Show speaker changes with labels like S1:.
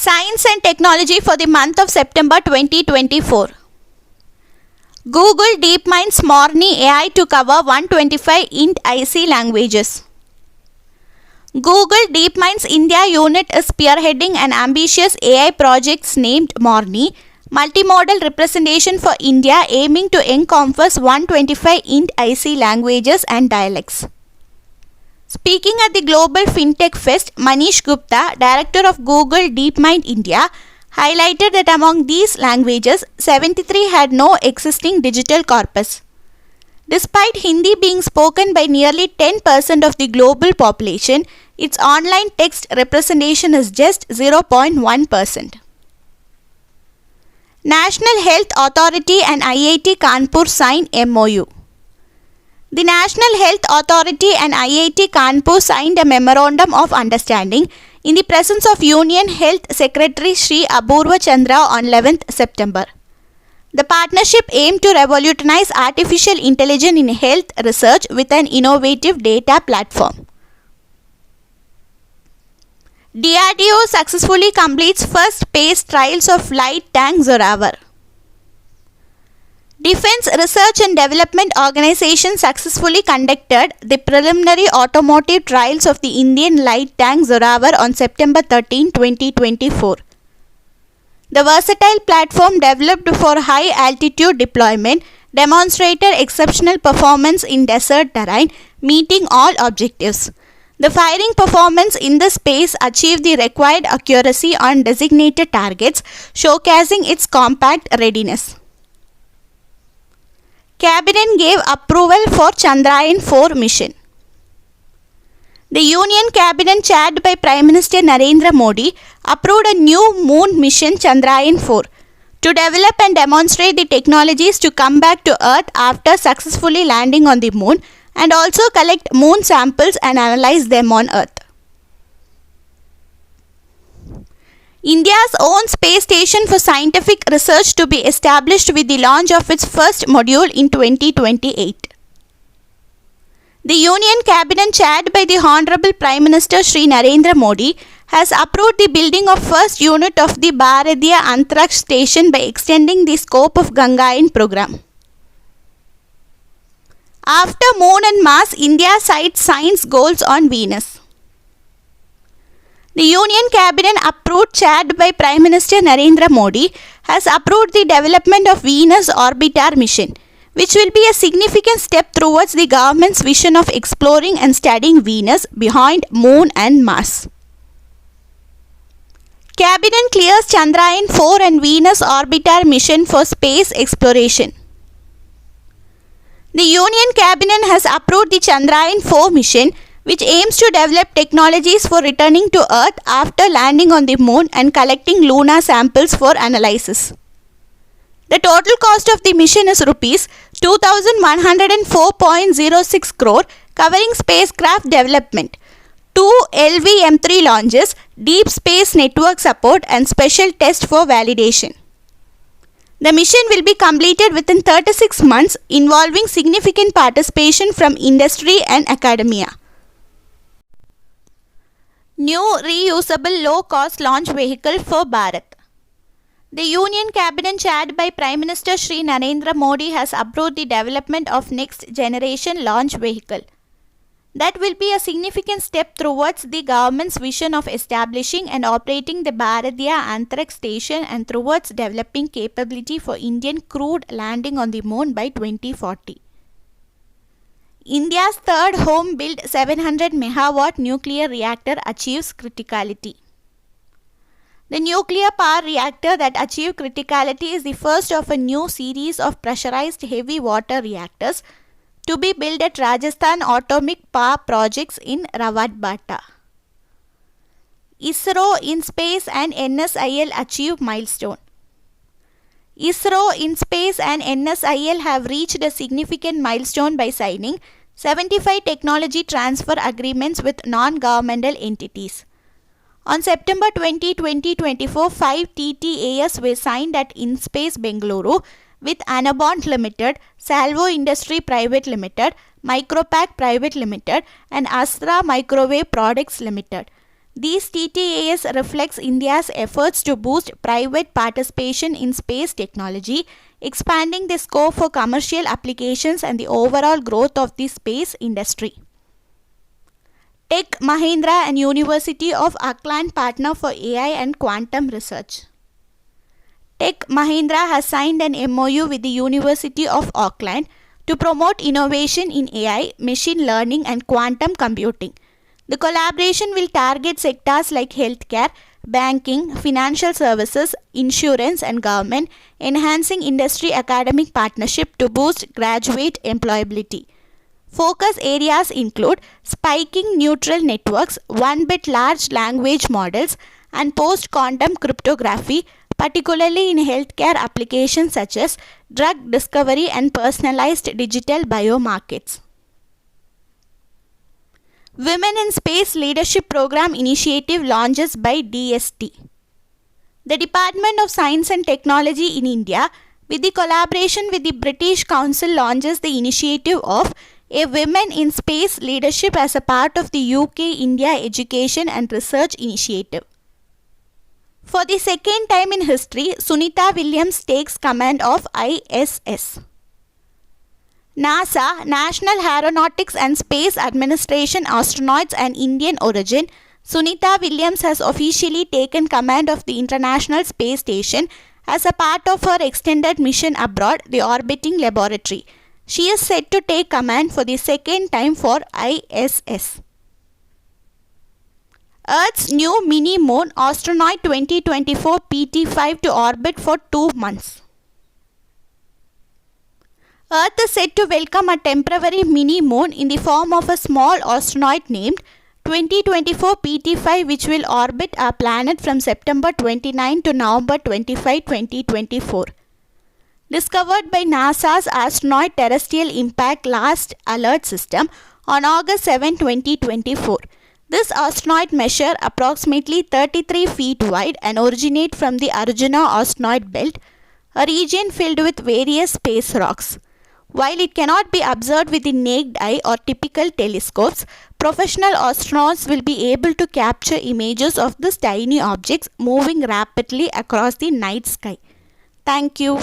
S1: Science and Technology for the month of September 2024. Google DeepMind's Morni AI to cover 125 int IC languages. Google DeepMind's India unit is spearheading an ambitious AI project named Morni, multimodal representation for India aiming to encompass 125 int IC languages and dialects. Speaking at the Global FinTech Fest, Manish Gupta, director of Google DeepMind India, highlighted that among these languages, 73 had no existing digital corpus. Despite Hindi being spoken by nearly 10% of the global population, its online text representation is just 0.1%. National Health Authority and IIT Kanpur sign MOU. The National Health Authority and IIT Kanpur signed a Memorandum of Understanding in the presence of Union Health Secretary Shri Apurva Chandra on 11th September. The partnership aimed to revolutionize artificial intelligence in health research with an innovative data platform. DRDO successfully completes first space trials of light tank Zorawar. Defense Research and Development Organization successfully conducted the preliminary automotive trials of the Indian light tank Zorawar on September 13, 2024. The versatile platform developed for high-altitude deployment demonstrated exceptional performance in desert terrain, meeting all objectives. The firing performance in the space achieved the required accuracy on designated targets, showcasing its compact readiness. Cabinet gave approval for Chandrayaan-4 mission. The Union Cabinet, chaired by Prime Minister Narendra Modi, approved a new moon mission Chandrayaan-4 to develop and demonstrate the technologies to come back to Earth after successfully landing on the moon and also collect moon samples and analyze them on Earth. India's own space station for scientific research to be established with the launch of its first module in 2028. The Union Cabinet, chaired by the Honorable Prime Minister Shri Narendra Modi, has approved the building of first unit of the Bharatiya Antariksh Station by extending the scope of Gangayaan program. After Moon and Mars, India sets science goals on Venus. The Union Cabinet, approved, chaired by Prime Minister Narendra Modi, has approved the development of Venus Orbiter mission, which will be a significant step towards the government's vision of exploring and studying Venus behind Moon and Mars. Cabinet clears Chandrayaan-4 and Venus Orbiter mission for space exploration. The Union Cabinet has approved the Chandrayaan-4 mission, which aims to develop technologies for returning to Earth after landing on the Moon and collecting lunar samples for analysis. The total cost of the mission is Rs 2,104.06 crore, covering spacecraft development, 2 LVM-3 launches, deep space network support and special test for validation. The mission will be completed within 36 months, involving significant participation from industry and academia. New reusable low-cost launch vehicle for Bharat. The Union Cabinet, chaired by Prime Minister Shri Narendra Modi, has approved the development of next-generation launch vehicle. That will be a significant step towards the government's vision of establishing and operating the Bharatiya Antariksh Station and towards developing capability for Indian crewed landing on the moon by 2040. India's third home-built 700 MW nuclear reactor achieves criticality. The nuclear power reactor that achieved criticality is the first of a new series of pressurized heavy water reactors to be built at Rajasthan Atomic Power Projects in Rawatbata. ISRO in Space and NSIL achieve milestone. ISRO in Space and NSIL have reached a significant milestone by signing 75 technology transfer agreements with non-governmental entities. On September 20, 2024, 5 TTAs were signed at InSpace Bengaluru with Anabond Limited, Salvo Industry Private Limited, Micropack Private Limited and Astra Microwave Products Limited. These TTAS reflects India's efforts to boost private participation in space technology, expanding the scope for commercial applications and the overall growth of the space industry. Tech Mahindra and University of Auckland partner for AI and quantum research. Tech Mahindra has signed an MOU with the University of Auckland to promote innovation in AI, machine learning and quantum computing. The collaboration will target sectors like healthcare, banking, financial services, insurance and government, enhancing industry academic partnership to boost graduate employability. Focus areas include spiking neutral networks, 1-bit large language models, and post-quantum cryptography, particularly in healthcare applications such as drug discovery and personalized digital biomarkets. Women in Space Leadership Program initiative launches by DST. The Department of Science and Technology in India, with the collaboration with the British Council, launches the initiative of a Women in Space Leadership as a part of the UK-India Education and Research Initiative. For the second time in history, Sunita Williams takes command of ISS. NASA, National Aeronautics and Space Administration astronauts and Indian origin, Sunita Williams has officially taken command of the International Space Station as a part of her extended mission abroad, the orbiting laboratory. She is set to take command for the second time for ISS. Earth's new mini-moon astronaut 2024 PT5 to orbit for 2 months. Earth is set to welcome a temporary mini-moon in the form of a small astronaut named 2024 PT5, which will orbit our planet from September 29 to November 25, 2024. Discovered by NASA's Astronaut Terrestrial Impact Last Alert System on August 7, 2024. This astronaut measures approximately 33 feet wide and originates from the Arjuna asteroid belt, a region filled with various space rocks. While it cannot be observed with the naked eye or typical telescopes, professional astronauts will be able to capture images of these tiny objects moving rapidly across the night sky. Thank you.